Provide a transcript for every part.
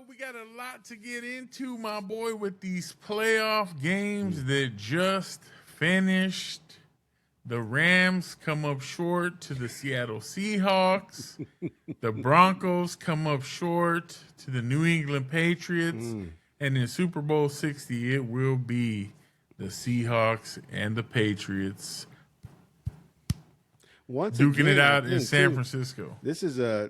we got a lot to get into, my boy, with these playoff games that just finished. The Rams come up short to the Seattle Seahawks. The Broncos come up short to the New England Patriots. And in Super Bowl 60, it will be the Seahawks and the Patriots duking it out in San Francisco. This is a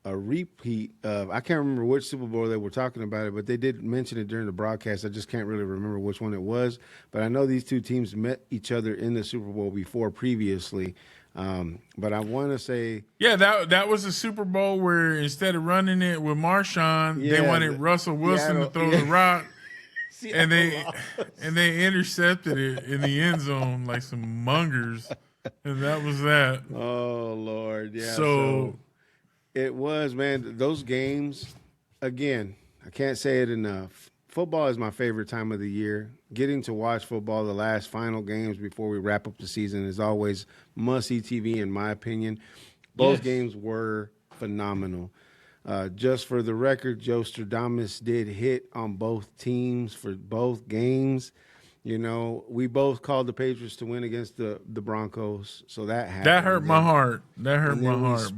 repeat of, I can't remember which Super Bowl they were talking about it, but they did mention it during the broadcast. I just can't really remember which one it was. But I know these two teams met each other in the Super Bowl before previously. But I want to say, yeah, that was a Super Bowl where instead of running it with Marshawn, they wanted Russell Wilson to throw the rock, and they intercepted it in the end zone like some mongers, and that was that. Oh Lord, yeah. So it was, man. Those games, again, I can't say it enough. Football is my favorite time of the year. Getting to watch football, the last final games before we wrap up the season, is always must-see TV, in my opinion. Both games were phenomenal. Just for the record, Joe Stradamus did hit on both teams for both games. You know, we both called the Patriots to win against the Broncos, so that happened. That hurt my heart. That hurt my heart.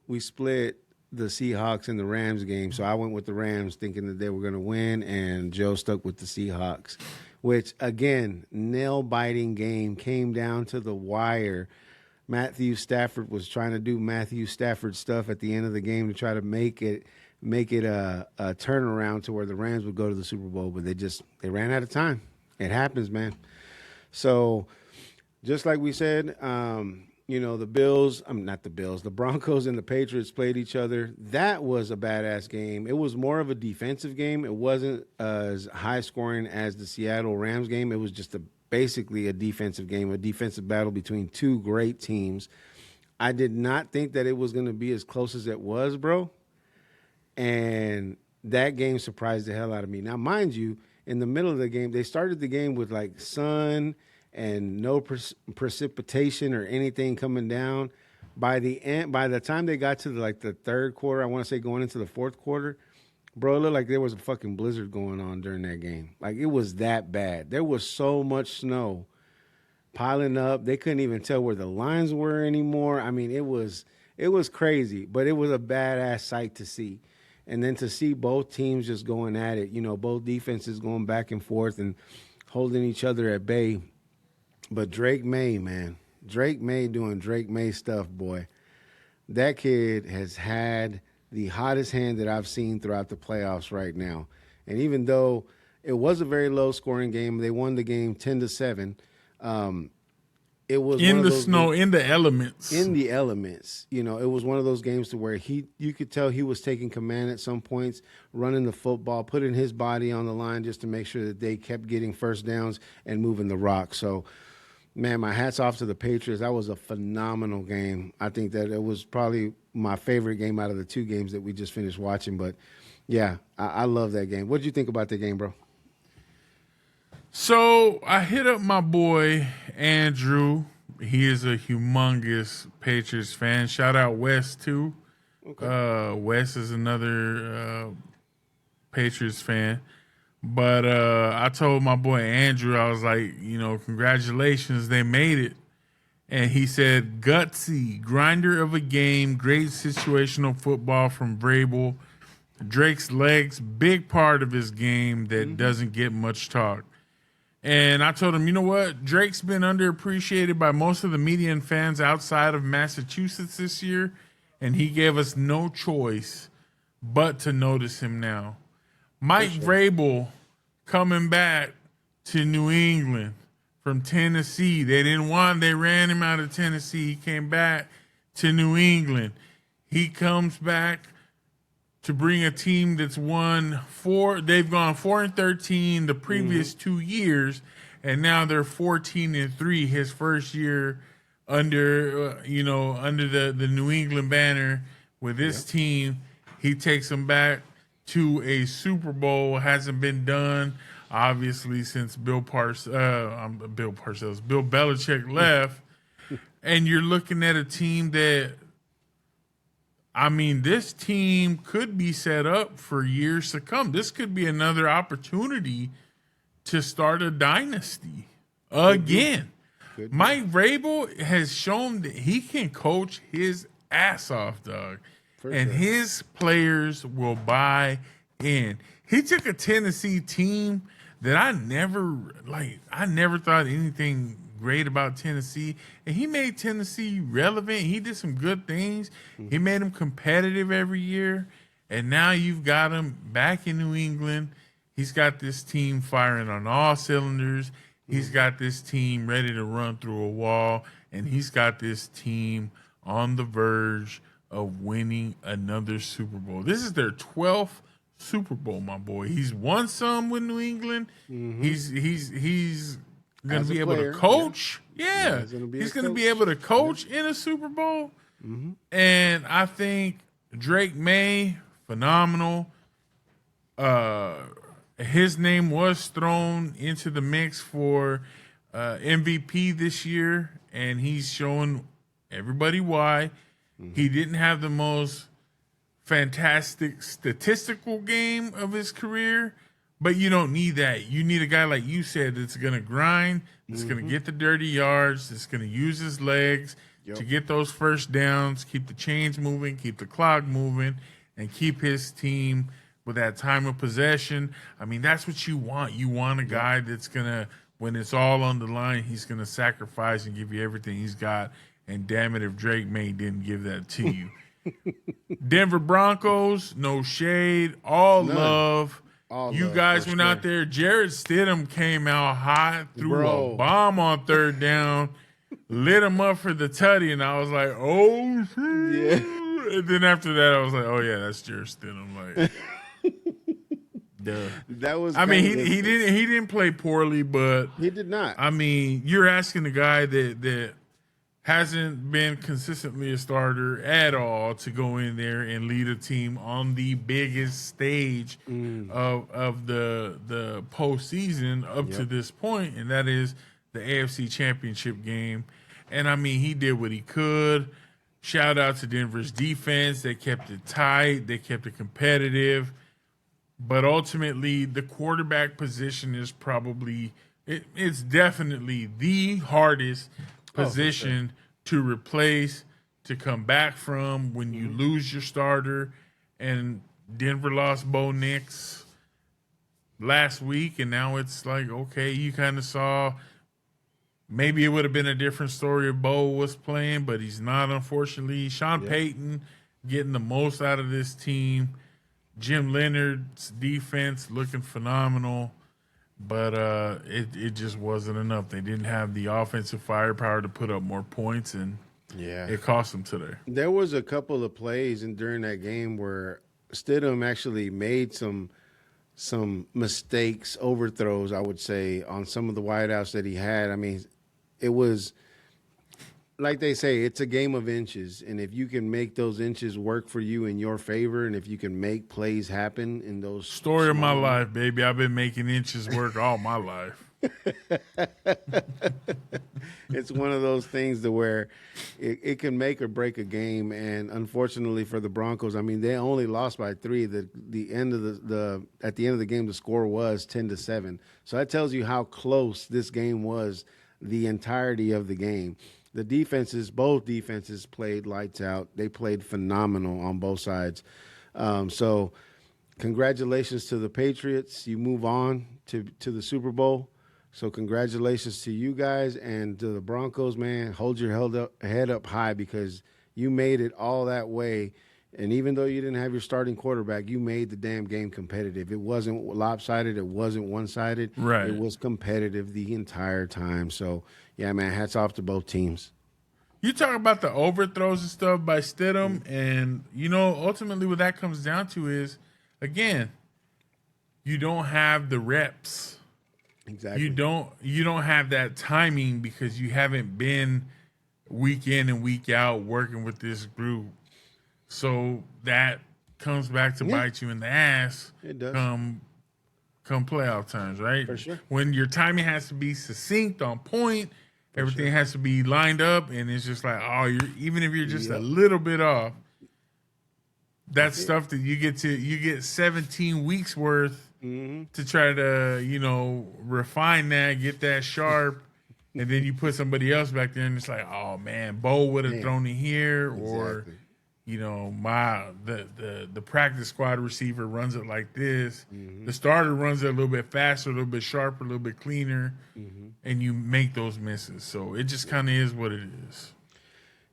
We split the Seahawks and the Rams game, so I went with the Rams thinking that they were going to win, and Joe stuck with the Seahawks, which, again, nail-biting game, came down to the wire. Matthew Stafford was trying to do Matthew Stafford stuff at the end of the game to try to make it a turnaround to where the Rams would go to the Super Bowl, but they ran out of time. It happens, man. So just like we said, the Broncos and the Patriots played each other. That was a badass game. It was more of a defensive game. It wasn't as high scoring as the Seattle Rams game. It was just basically a defensive game, a defensive battle between two great teams. I did not think that it was going to be as close as it was, bro. And that game surprised the hell out of me. Now, mind you, in the middle of the game, they started the game with like sun and no precipitation or anything coming down. By the time they got to the third quarter, I want to say going into the fourth quarter, bro, it looked like there was a fucking blizzard going on during that game. Like, it was that bad. There was so much snow piling up. They couldn't even tell where the lines were anymore. I mean, it was crazy, but it was a badass sight to see. And then to see both teams just going at it, both defenses going back and forth and holding each other at bay. But Drake May, man, Drake May doing Drake May stuff, boy. That kid has had the hottest hand that I've seen throughout the playoffs right now. And even though it was a very low-scoring game, they won the game 10-7. It was in the snow, in the elements. In the elements. It was one of those games to where you could tell he was taking command at some points, running the football, putting his body on the line just to make sure that they kept getting first downs and moving the rock. So, man, my hat's off to the Patriots. That was a phenomenal game. I think that it was probably my favorite game out of the two games that we just finished watching. But, yeah, I love that game. What did you think about that game, bro? So I hit up my boy Andrew. He is a humongous Patriots fan. Shout out Wes too. Okay. Wes is another Patriots fan. But I told my boy Andrew, I was like, congratulations, they made it. And he said, gutsy, grinder of a game, great situational football from Vrabel. Drake's legs, big part of his game that doesn't get much talk. And I told him, you know what? Drake's been underappreciated by most of the media and fans outside of Massachusetts this year, and he gave us no choice but to notice him now. Mike Vrabel coming back to New England from Tennessee. They ran him out of Tennessee. He came back to New England. He comes back to bring a team that's they've gone 4-13 the previous 2 years, and now they're 14-3 his first year under the New England banner with this team. He takes them back to a Super Bowl. Hasn't been done, obviously, since Bill Belichick left. And you're looking at a team that I mean, this team could be set up for years to come. This could be another opportunity to start a dynasty again. Mike Vrabel has shown that he can coach his ass off, dog. And his players will buy in. He took a Tennessee team that I never thought anything great about Tennessee, and he made Tennessee relevant. He did some good things. He made them competitive every year, and now you've got him back in New England. He's got this team firing on all cylinders. He's got this team ready to run through a wall, and he's got this team on the verge of winning another Super Bowl. This is their 12th Super Bowl, my boy. He's won some with New England. He's going to be able to coach. Yeah. He's going to be able to coach in a Super Bowl. And I think Drake May, phenomenal. His name was thrown into the mix for MVP this year, and he's showing everybody why. He didn't have the most fantastic statistical game of his career, but you don't need that. You need a guy like you said that's going to grind, that's going to get the dirty yards, that's going to use his legs to get those first downs, keep the chains moving, keep the clock moving, and keep his team with that time of possession. I mean, that's what you want. You want a guy that's going to, when it's all on the line, he's going to sacrifice and give you everything he's got. And damn it if Drake May didn't give that to you. Denver Broncos, no shade, all love. You guys went out there. Jarrett Stidham came out hot, threw a bomb on third down, lit him up for the tutty, and I was like, oh, shit. Yeah. And then after that, I was like, oh, yeah, that's Jarrett Stidham. Like, duh. That was. I mean, he didn't play poorly, but he did not. I mean, you're asking the guy that hasn't been consistently a starter at all to go in there and lead a team on the biggest stage of the postseason up to this point, and that is the AFC Championship game. And I mean, he did what he could. Shout out to Denver's defense. They kept it tight. They kept it competitive. But ultimately, the quarterback position is probably it's definitely the hardest position to replace, to come back from when you lose your starter. And Denver lost Bo Nix last week, and now it's like, okay, you kind of saw maybe it would have been a different story if Bo was playing, but he's not, unfortunately. Sean Payton getting the most out of this team. Jim Leonard's defense looking phenomenal. But it just wasn't enough. They didn't have the offensive firepower to put up more points, and it cost them today. There was a couple of plays during that game where Stidham actually made some mistakes, overthrows, I would say, on some of the wideouts that he had. I mean, it was like they say, it's a game of inches, and if you can make those inches work for you in your favor, and if you can make plays happen in those story of my life, baby, I've been making inches work all my life. It's one of those things to where it can make or break a game, and unfortunately for the Broncos, I mean, they only lost by 3. At the end of the game, the score was 10-7. So that tells you how close this game was the entirety of the game. Both defenses played lights out. They played phenomenal on both sides. So congratulations to the Patriots. You move on to the Super Bowl. So congratulations to you guys, and to the Broncos, man. Hold your head up high, because you made it all that way. And even though you didn't have your starting quarterback, you made the damn game competitive. It wasn't lopsided. It wasn't one-sided. Right. It was competitive the entire time. So, yeah, man, hats off to both teams. You talk about the overthrows and stuff by Stidham, and, ultimately what that comes down to is, again, you don't have the reps. Exactly. You don't have that timing because you haven't been week in and week out working with this group. So that comes back to bite you in the ass. It does. Come playoff times, right? For sure. When your timing has to be succinct, on point, everything has to be lined up, and it's just like, even if you're just a little bit off, that's stuff that you get 17 weeks worth to try to, refine that, get that sharp, and then you put somebody else back there and it's like, oh man, Bo would have thrown it here, or the practice squad receiver runs it like this. The starter runs it a little bit faster, a little bit sharper, a little bit cleaner, and you make those misses. So it just kind of is what it is.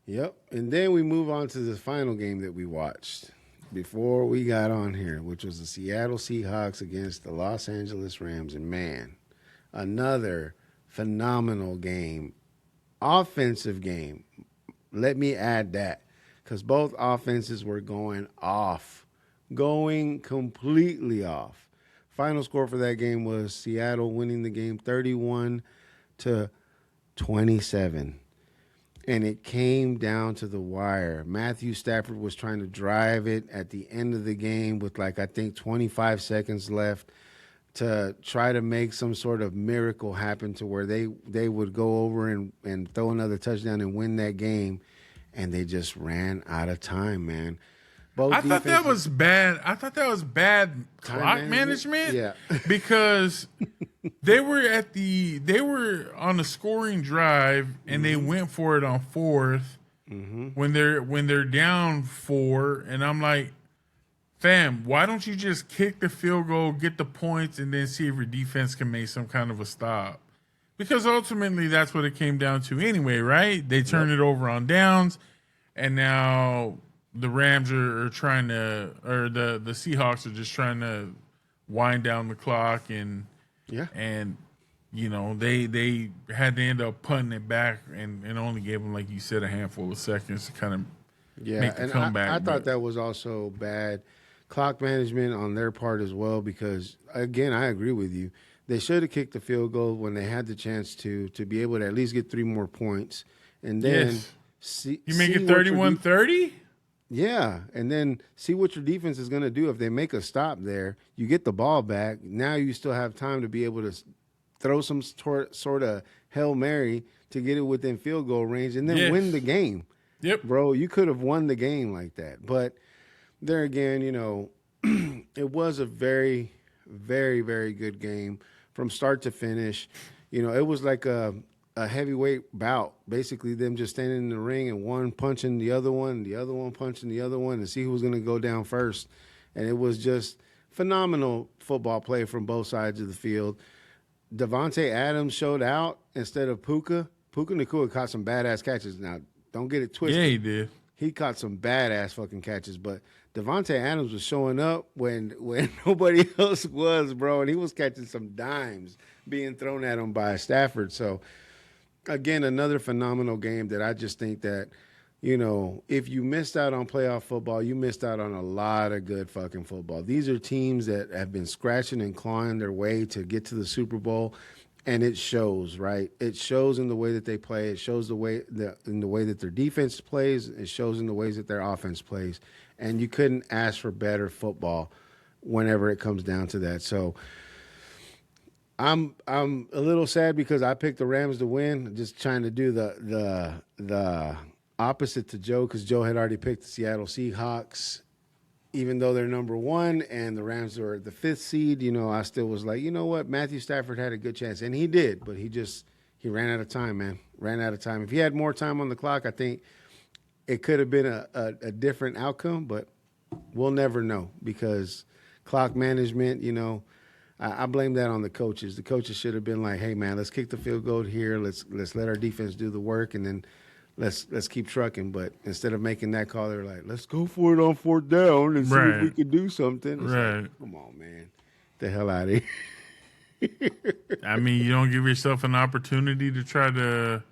Yep. And then we move on to the final game that we watched before we got on here, which was the Seattle Seahawks against the Los Angeles Rams. And man, another phenomenal game, offensive game. Let me add that, because both offenses were going completely off. Final score for that game was Seattle winning the game 31-27. And it came down to the wire. Matthew Stafford was trying to drive it at the end of the game with, I think 25 seconds left to try to make some sort of miracle happen to where they would go over and throw another touchdown and win that game. And they just ran out of time, man. I thought that was bad. I thought that was bad clock management. Yeah. Because they were on a scoring drive and they went for it on fourth when they're down 4, and I'm like, fam, why don't you just kick the field goal, get the points, and then see if your defense can make some kind of a stop? Because ultimately that's what it came down to anyway, right? They turned it over on downs, and now the Rams are trying to, or the Seahawks are just trying to wind down the clock, and they had to end up punting it back and only gave them, like you said, a handful of seconds to kind of make the comeback. I thought that was also bad clock management on their part as well, because, again, I agree with you. They should have kicked the field goal when they had the chance to be able to at least get 3 more points. And then you make it 31-30? Yeah, and then see what your defense is going to do. If they make a stop there, you get the ball back. Now you still have time to be able to throw some sort of Hail Mary to get it within field goal range and then win the game. Yep. Bro, you could have won the game like that. But there again, it was a very, very, very good game from start to finish. It was like a heavyweight bout, basically them just standing in the ring and one punching the other one punching the other one to see who was going to go down first. And it was just phenomenal football play from both sides of the field. Devontae Adams showed out instead of Puka. Puka Nacua caught some badass catches. Now, don't get it twisted. Yeah, he did. He caught some badass fucking catches, but Devontae Adams was showing up when nobody else was, bro, and he was catching some dimes being thrown at him by Stafford. So, again, another phenomenal game that I just think that, if you missed out on playoff football, you missed out on a lot of good fucking football. These are teams that have been scratching and clawing their way to get to the Super Bowl, and it shows, right? It shows in the way that they play. It shows in the way that their defense plays. It shows in the ways that their offense plays. And you couldn't ask for better football whenever it comes down to that. So I'm a little sad because I picked the Rams to win, just trying to do the opposite to Joe, because Joe had already picked the Seattle Seahawks. Even though they're number 1 and the Rams are the 5th seed, I still was like, you know what, Matthew Stafford had a good chance. And he did, but he ran out of time, man. Ran out of time. If he had more time on the clock, I think it could have been a different outcome, but we'll never know, because clock management, I blame that on the coaches. The coaches should have been like, hey, man, let's kick the field goal here. Let's let our defense do the work, and then let's keep trucking. But instead of making that call, they're like, let's go for it on 4th down and see if we can do something. It's like, come on, man. Get the hell out of here. I mean, you don't give yourself an opportunity to try to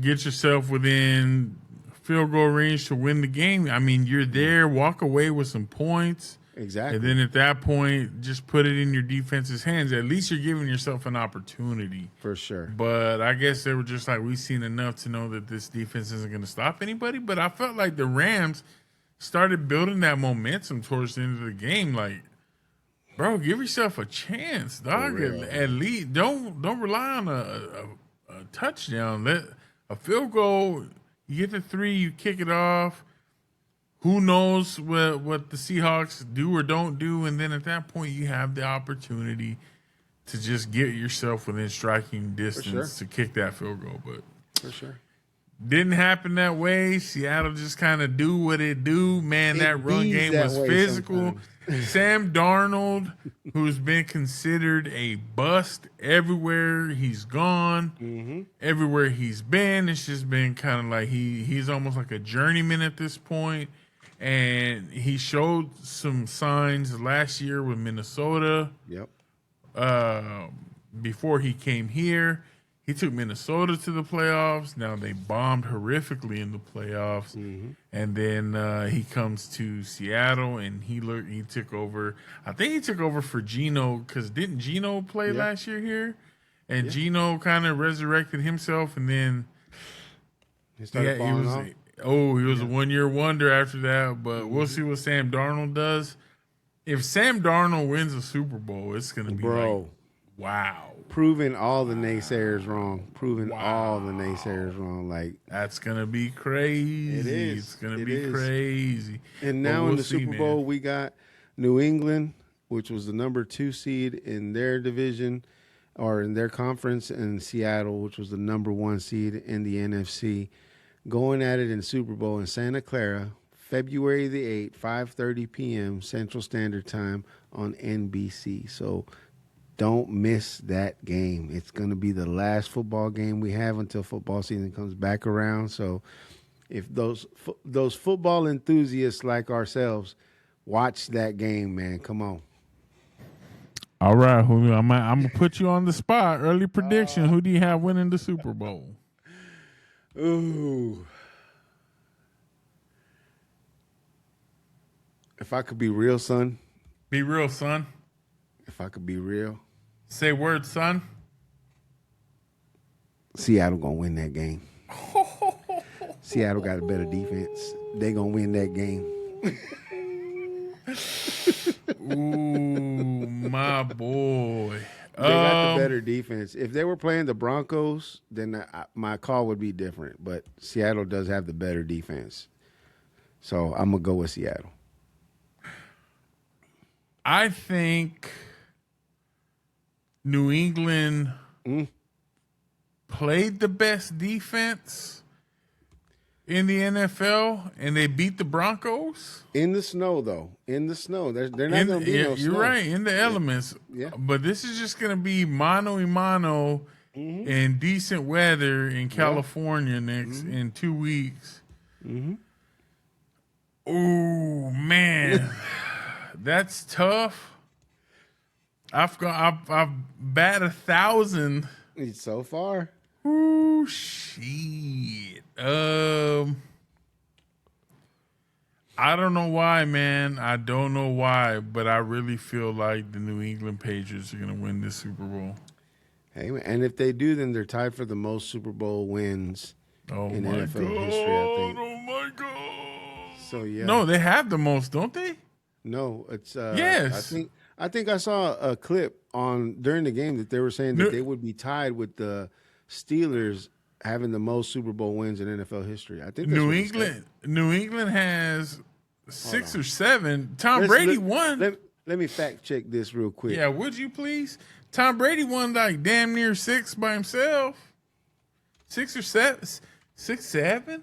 get yourself within field goal range to win the game. I mean, you're there, walk away with some points. Exactly. And then at that point, just put it in your defense's hands. At least you're giving yourself an opportunity. For sure. But I guess they were just like, we've seen enough to know that this defense isn't going to stop anybody. But I felt like the Rams started building that momentum towards the end of the game. Like, bro, give yourself a chance, dog. At least don't rely on a touchdown. Let a field goal, you get the 3, you kick it off. who knows what the Seahawks do or don't do, and then at that point you have the opportunity to just get yourself within striking distance to kick that field goal. But for sure, didn't happen that way. Seattle just kind of do what it do. Man, that run game was physical. Sam Darnold, who's been considered a bust everywhere he's gone, everywhere he's been, it's just been kind of like he's almost like a journeyman at this point. And he showed some signs last year with Minnesota. Yep. Before he came here, he took Minnesota to the playoffs. Now they bombed horrifically in the playoffs, and then he comes to Seattle and he took over. I think he took over for Geno because didn't Geno play last year here? And Geno kind of resurrected himself, and then he started falling off. He was a 1-year wonder after that. But we'll see what Sam Darnold does. If Sam Darnold wins a Super Bowl, it's going to be like, wow. Proving all the naysayers wrong. Like, that's going to be crazy. It is. It's going to be crazy. And now in the Super Bowl, we got New England, which was the number 2 seed in their division or in their conference, and Seattle, which was the number 1 seed in the NFC, going at it in Super Bowl in Santa Clara, February the 8th, 5:30 p.m. Central Standard Time on NBC. So don't miss that game. It's going to be the last football game we have until football season comes back around. So if those football enthusiasts like ourselves, watch that game, man. Come on. All right, Julio. I'm going to put you on the spot. Early prediction. Who do you have winning the Super Bowl? Ooh. If I could be real, son. Be real, son. If I could be real. Say word, son. Seattle going to win that game. Seattle got a better defense. They going to win that game. Ooh, my boy. They got the better defense. If they were playing the Broncos, then my call would be different. But Seattle does have the better defense. So I'm going to go with Seattle. I think New England played the best defense in the NFL, and they beat the Broncos. In the snow, though. In the snow. They're not going to be no snow. You're right, in the elements. Yeah. But this is just going to be mano-a-mano in decent weather in California in 2 weeks. Ooh, man. That's tough. I've bat 1,000 so far. Ooh, shit. I don't know why, man. I don't know why, but I really feel like the New England Patriots are going to win this Super Bowl. Hey, and if they do, then they're tied for the most Super Bowl wins in NFL history, I think. Oh, my God. So, yeah. No, they have the most, don't they? No, it's yes. I think I saw a clip during the game that they were saying that they would be tied with the Steelers having the most Super Bowl wins in NFL history. I think that's New England has 6 or 7. Tom Brady won. Let me fact check this real quick. Yeah, would you please? Tom Brady won like damn near 6 by himself. 6 or 7? 6, 7?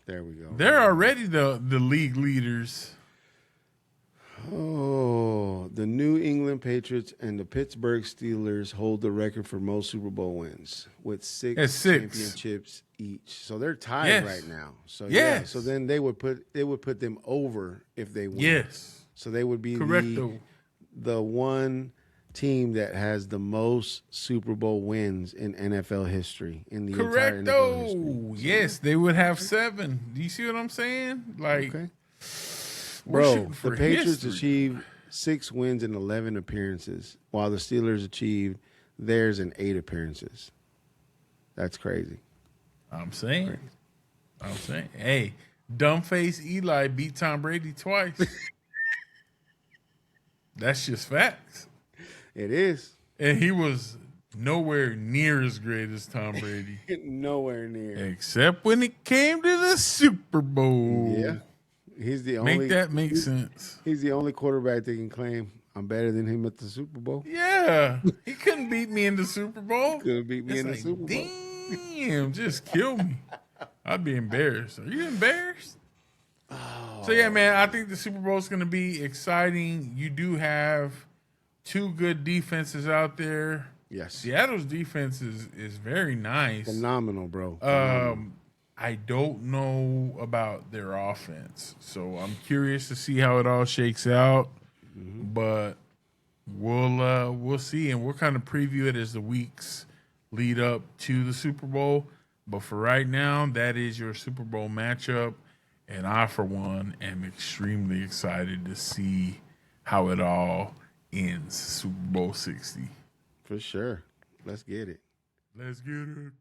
There we go. They're already the league leaders. Oh, the New England Patriots and the Pittsburgh Steelers hold the record for most Super Bowl wins with 6 championships each. So they're tied right now. So so then they would put them over if they win. Yes. So they would be Correcto. the one team that has the most Super Bowl wins in NFL history in the entire NFL history. So, yes, they would have 7. Do you see what I'm saying? Like, bro, the Patriots achieved 6 wins in 11 appearances, while the Steelers achieved theirs in 8 appearances. That's crazy. I'm saying. Hey, dumbface Eli beat Tom Brady twice. That's just facts. It is. And he was nowhere near as great as Tom Brady. Nowhere near. Except when it came to the Super Bowl. Yeah. He's the only Make that make sense. He's the only quarterback that can claim I'm better than him at the Super Bowl. Yeah. He couldn't beat me in the Super Bowl. Couldn't beat me It's in the like, Super Bowl. damn, just kill me. I'd be embarrassed. Are you embarrassed? So, yeah, man, I think the Super Bowl is going to be exciting. You do have two good defenses out there. Yes. Seattle's defense is very nice. Phenomenal, bro. I don't know about their offense, so I'm curious to see how it all shakes out. But we'll see, and we'll kind of preview it as the weeks lead up to the Super Bowl. But for right now, that is your Super Bowl matchup, and I, for one, am extremely excited to see how it all ends. Super Bowl 60. For sure. Let's get it. Let's get it.